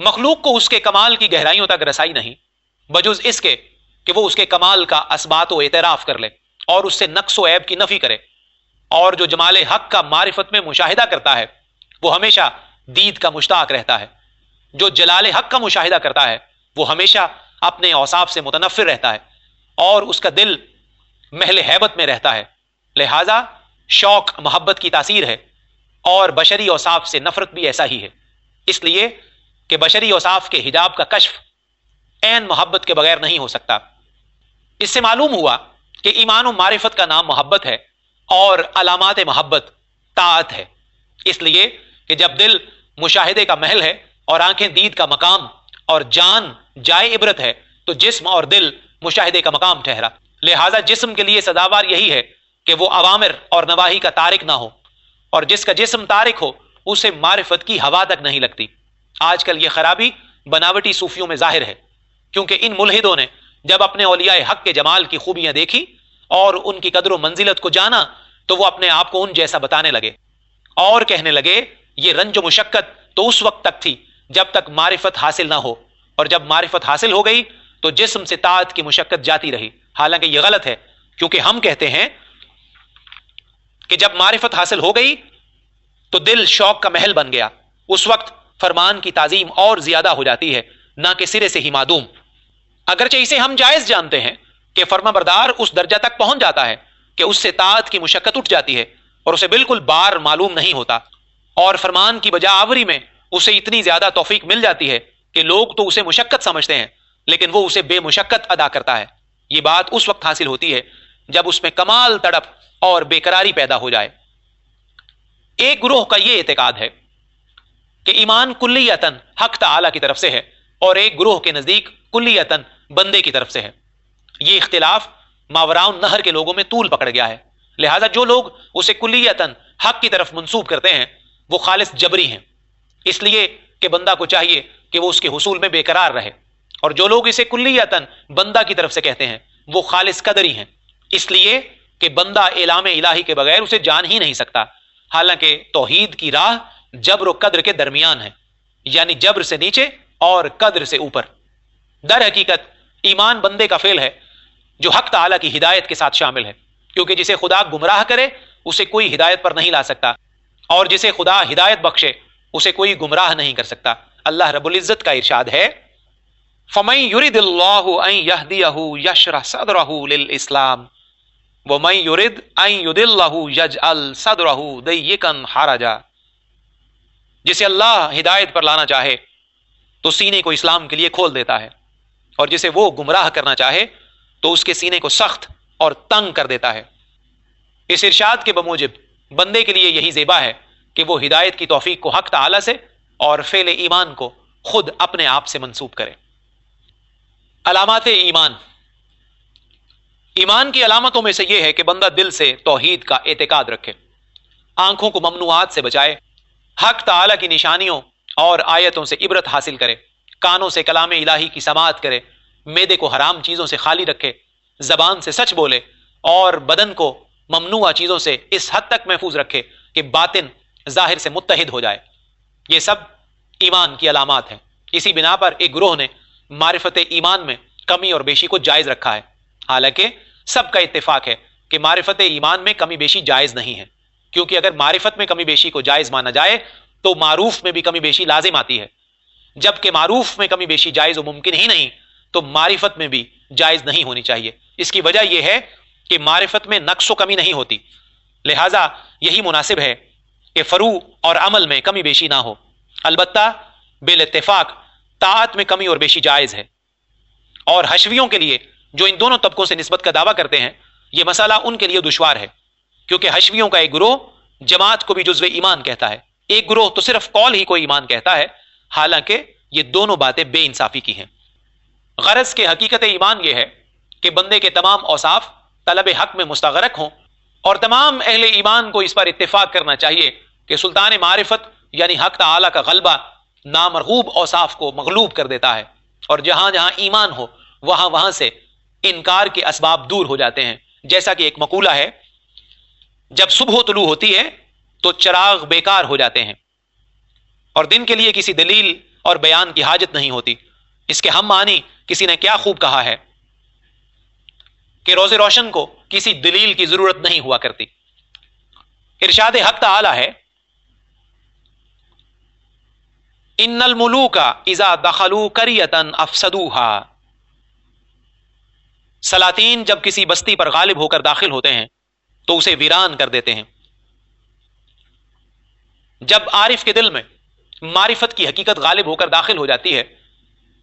مخلوق کو اس کے کمال کی گہرائیوں تک رسائی نہیں بجز اس کے کہ وہ اس کے کمال کا اثبات و اعتراف کر لے اور اس سے نقص و عیب کی نفی کرے. اور جو جمال حق کا معرفت میں مشاہدہ کرتا ہے وہ ہمیشہ دید کا مشتاق رہتا ہے. جو جلال حق کا مشاہدہ کرتا ہے وہ ہمیشہ اپنے اوصاف سے متنفر رہتا ہے اور اس کا دل محل ہیبت میں رہتا ہے. لہذا شوق محبت کی تاثیر ہے اور بشری اوصاف سے نفرت بھی ایسا ہی ہے. اس لیے کہ بشری اوصاف کے حجاب کا کشف عین محبت کے بغیر نہیں ہو سکتا. اس سے معلوم ہوا کہ ایمان و معرفت کا نام محبت ہے اور علامات محبت طاعت ہے. اس لیے کہ جب دل مشاہدے کا محل ہے اور آنکھیں دید کا مقام اور جان جائے عبرت ہے تو جسم اور دل مشاہدے کا مقام ٹھہرا. لہذا جسم کے لیے سزاوار یہی ہے کہ وہ اوامر اور نواہی کا تارک نہ ہو، اور جس کا جسم تارک ہو اسے معرفت کی ہوا تک نہیں لگتی. آج کل یہ خرابی بناوٹی صوفیوں میں ظاہر ہے، کیونکہ ان ملحدوں نے جب اپنے اولیاء حق کے جمال کی خوبیاں دیکھی اور ان کی قدر و منزلت کو جانا تو وہ اپنے آپ کو ان جیسا بتانے لگے اور کہنے لگے یہ رنج و مشقت تو اس وقت تک تھی جب تک معرفت حاصل نہ ہو، اور جب معرفت حاصل ہو گئی تو جسم سے طاعت کی مشقت جاتی رہی. حالانکہ یہ غلط ہے، کیونکہ ہم کہتے ہیں کہ جب معرفت حاصل ہو گئی تو دل شوق کا محل بن گیا. اس وقت فرمان کی تعظیم اور زیادہ ہو جاتی ہے، نہ کہ سرے سے ہی معدوم. اگرچہ اسے ہم جائز جانتے ہیں کہ فرما بردار اس درجہ تک پہنچ جاتا ہے کہ اس سے طاعت کی مشقت اٹھ جاتی ہے اور اسے بالکل بار معلوم نہیں ہوتا، اور فرمان کی بجا آوری میں اسے اتنی زیادہ توفیق مل جاتی ہے کہ لوگ تو اسے مشقت سمجھتے ہیں لیکن وہ اسے بے مشقت ادا کرتا ہے. یہ بات اس وقت حاصل ہوتی ہے جب اس میں کمال تڑپ اور بے قراری پیدا ہو جائے. ایک گروہ کا یہ اعتقاد ہے کہ ایمان کلیتاً حق تعالی کی طرف سے ہے اور ایک گروہ کے نزدیک کلیتاً بندے کی طرف سے ہے. یہ اختلاف ماوراء النہر کے لوگوں میں طول پکڑ گیا ہے. لہذا جو لوگ اسے کلیتاً حق کی طرف منسوب کرتے ہیں وہ خالص جبری ہیں، اس لیے کہ بندہ کو چاہیے کہ وہ اس کے حصول میں بے قرار رہے. اور جو لوگ اسے کلیتاً بندہ کی طرف سے کہتے ہیں وہ خالص قدری ہیں، اس لیے کہ بندہ اعلام الہی کے بغیر اسے جان ہی نہیں سکتا. حالانکہ توحید کی راہ جبر و قدر کے درمیان ہے، یعنی جبر سے نیچے اور قدر سے اوپر. در حقیقت ایمان بندے کا فعل ہے جو حق تعالی کی ہدایت کے ساتھ شامل ہے، کیونکہ جسے خدا گمراہ کرے اسے کوئی ہدایت پر نہیں لا سکتا، اور جسے خدا ہدایت بخشے اسے کوئی گمراہ نہیں کر سکتا. اللہ رب العزت کا ارشاد ہے فَمَن يُرِدِ اللَّهُ أَن يَهْدِيَهُ يَشْرَحْ صَدْرَهُ لِلْإِسْلَامِ وَمَن يُرِدْ أَن يُضِلَّهُ يَجْعَلْ صَدْرَهُ ضَيِّقًا حَرَجًا. جسے اللہ ہدایت پر لانا چاہے تو سینے کو اسلام کے لیے کھول دیتا ہے، اور جسے وہ گمراہ کرنا چاہے تو اس کے سینے کو سخت اور تنگ کر دیتا ہے. اس ارشاد کے بموجب بندے کے لیے یہی زیبا ہے کہ وہ ہدایت کی توفیق کو حق تعالی سے اور فعل ایمان کو خود اپنے آپ سے منسوب کرے. علامات ایمان. ایمان کی علامتوں میں سے یہ ہے کہ بندہ دل سے توحید کا اعتقاد رکھے، آنکھوں کو ممنوعات سے بچائے، حق تعالی کی نشانیوں اور آیتوں سے عبرت حاصل کرے، کانوں سے کلام الہی کی سماعت کرے، معدے کو حرام چیزوں سے خالی رکھے، زبان سے سچ بولے، اور بدن کو ممنوع چیزوں سے اس حد تک محفوظ رکھے کہ باطن ظاہر سے متحد ہو جائے. یہ سب ایمان کی علامات ہیں. اسی بنا پر ایک گروہ نے معرفت ایمان میں کمی اور بیشی کو جائز رکھا ہے، حالانکہ سب کا اتفاق ہے کہ معرفت ایمان میں کمی بیشی جائز نہیں ہے، کیونکہ اگر معرفت میں کمی بیشی کو جائز مانا جائے تو معروف میں بھی کمی بیشی لازم آتی ہے، جبکہ معروف میں کمی بیشی جائز و ممکن ہی نہیں تو معرفت میں بھی جائز نہیں ہونی چاہیے. اس کی وجہ یہ ہے کہ معرفت میں نقص و کمی نہیں ہوتی، لہٰذا یہی مناسب ہے کہ فروع اور عمل میں کمی بیشی نہ ہو. البتہ بالاتفاق طاعت میں کمی اور بیشی جائز ہے. اور حشویوں کے لیے جو ان دونوں طبقوں سے نسبت کا دعویٰ کرتے ہیں یہ مسئلہ ان کے لیے دشوار ہے، کیونکہ حشویوں کا ایک گروہ جماعت کو بھی جزو ایمان کہتا ہے، ایک گروہ تو صرف قول ہی کو ایمان کہتا ہے، حالانکہ یہ دونوں باتیں بے انصافی کی ہیں. غرض کہ حقیقت ایمان یہ ہے کہ بندے کے تمام اوصاف طلب حق میں مستغرق ہوں، اور تمام اہل ایمان کو اس پر اتفاق کرنا چاہیے کہ سلطان معرفت یعنی حق تعالی کا غلبہ نامرغوب اوصاف کو مغلوب کر دیتا ہے، اور جہاں جہاں ایمان ہو وہاں وہاں سے انکار کے اسباب دور ہو جاتے ہیں. جیسا کہ ایک مقولہ ہے، جب صبح طلوع ہوتی ہے تو چراغ بیکار ہو جاتے ہیں، اور دن کے لیے کسی دلیل اور بیان کی حاجت نہیں ہوتی۔ اس کے ہم معنی کسی نے کیا خوب کہا ہے کہ روز روشن کو کسی دلیل کی ضرورت نہیں ہوا کرتی۔ ارشاد حق تعالی ہے، ان الملوک اذا دخلوا قریۃ افسدوها، سلاطین جب کسی بستی پر غالب ہو کر داخل ہوتے ہیں تو اسے ویران کر دیتے ہیں۔ جب عارف کے دل میں معرفت کی حقیقت غالب ہو کر داخل ہو جاتی ہے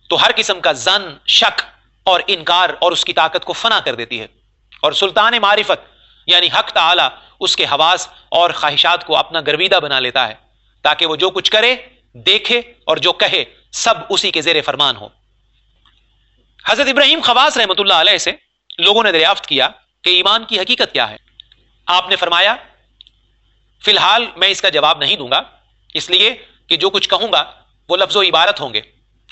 تو ہر قسم کا ظن، شک اور انکار اور اس کی طاقت کو فنا کر دیتی ہے، اور سلطان معرفت یعنی حق تعالی اس کے حواس اور خواہشات کو اپنا گرویدہ بنا لیتا ہے تاکہ وہ جو کچھ کرے، دیکھے اور جو کہے سب اسی کے زیر فرمان ہو۔ حضرت ابراہیم خواص رحمۃ اللہ علیہ سے لوگوں نے دریافت کیا کہ ایمان کی حقیقت کیا ہے؟ آپ نے فرمایا، فی الحال میں اس کا جواب نہیں دوں گا، اس لیے کہ جو کچھ کہوں گا وہ لفظ و عبارت ہوں گے،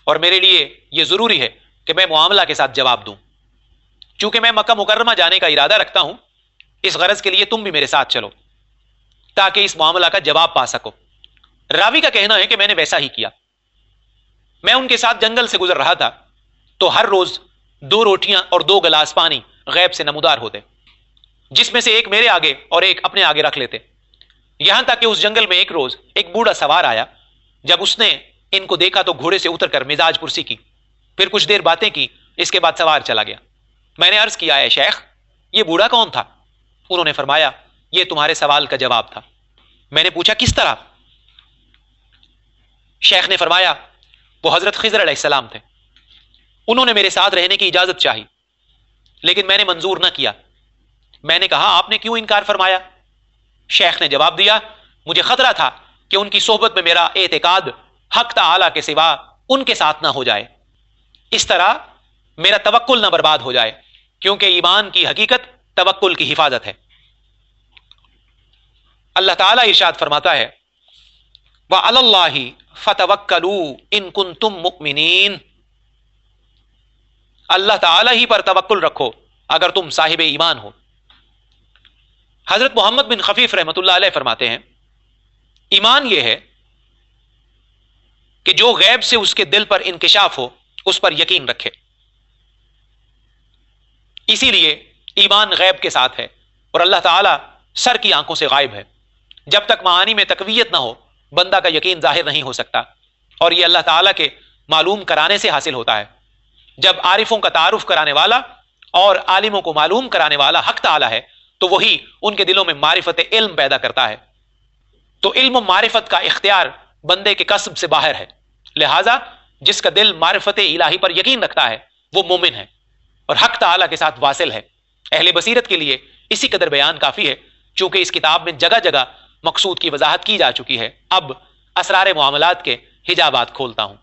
اور میرے لیے یہ ضروری ہے کہ میں معاملہ کے ساتھ جواب دوں۔ چونکہ میں مکہ مکرمہ جانے کا ارادہ رکھتا ہوں، اس غرض کے لیے تم بھی میرے ساتھ چلو تاکہ اس معاملہ کا جواب پا سکو۔ راوی کا کہنا ہے کہ میں نے ویسا ہی کیا۔ میں ان کے ساتھ جنگل سے گزر رہا تھا تو ہر روز 2 روٹیاں اور 2 گلاس پانی غیب سے نمودار ہوتے، جس میں سے ایک میرے آگے اور ایک اپنے آگے رکھ لیتے، یہاں تک کہ اس جنگل میں ایک روز ایک بوڑھا سوار آیا۔ جب اس نے ان کو دیکھا تو گھوڑے سے اتر کر مزاج پرسی کی، پھر کچھ دیر باتیں کی، اس کے بعد سوار چلا گیا۔ میں نے عرض کیا، اے شیخ یہ بوڑھا کون تھا؟ انہوں نے فرمایا، یہ تمہارے سوال کا جواب تھا۔ میں نے پوچھا کس طرح؟ شیخ نے فرمایا، وہ حضرت خضر علیہ السلام تھے، انہوں نے میرے ساتھ رہنے کی اجازت چاہی لیکن میں نے منظور نہ کیا۔ میں نے کہا، آپ نے کیوں انکار فرمایا؟ شیخ نے جواب دیا، مجھے خطرہ تھا کہ ان کی صحبت میں میرا اعتقاد حق تعالی کے سوا ان کے ساتھ نہ ہو جائے، اس طرح میرا توکل نہ برباد ہو جائے، کیونکہ ایمان کی حقیقت توکل کی حفاظت ہے۔ اللہ تعالیٰ ارشاد فرماتا ہے، وَعَلَى اللَّهِ فَتَوَكَّلُوا إِن كُنتُم مُؤْمِنِينَ، اللہ تعالیٰ ہی پر توکل رکھو اگر تم صاحب ایمان ہو۔ حضرت محمد بن خفیف رحمۃ اللہ علیہ فرماتے ہیں، ایمان یہ ہے کہ جو غیب سے اس کے دل پر انکشاف ہو اس پر یقین رکھے۔ اسی لیے ایمان غیب کے ساتھ ہے اور اللہ تعالیٰ سر کی آنکھوں سے غائب ہے۔ جب تک معانی میں تقویت نہ ہو بندہ کا یقین ظاہر نہیں ہو سکتا، اور یہ اللہ تعالیٰ کے معلوم کرانے سے حاصل ہوتا ہے۔ جب عارفوں کا تعارف کرانے والا اور عالموں کو معلوم کرانے والا حق تعالیٰ ہے تو وہی ان کے دلوں میں معرفت علم پیدا کرتا ہے۔ تو علم و معرفت کا اختیار بندے کے کسب سے باہر ہے، لہٰذا جس کا دل معرفت الہی پر یقین رکھتا ہے وہ مومن ہے اور حق تعالیٰ کے ساتھ واصل ہے۔ اہل بصیرت کے لیے اسی قدر بیان کافی ہے، چونکہ اس کتاب میں جگہ جگہ مقصود کی وضاحت کی جا چکی ہے۔ اب اسرار معاملات کے حجابات کھولتا ہوں۔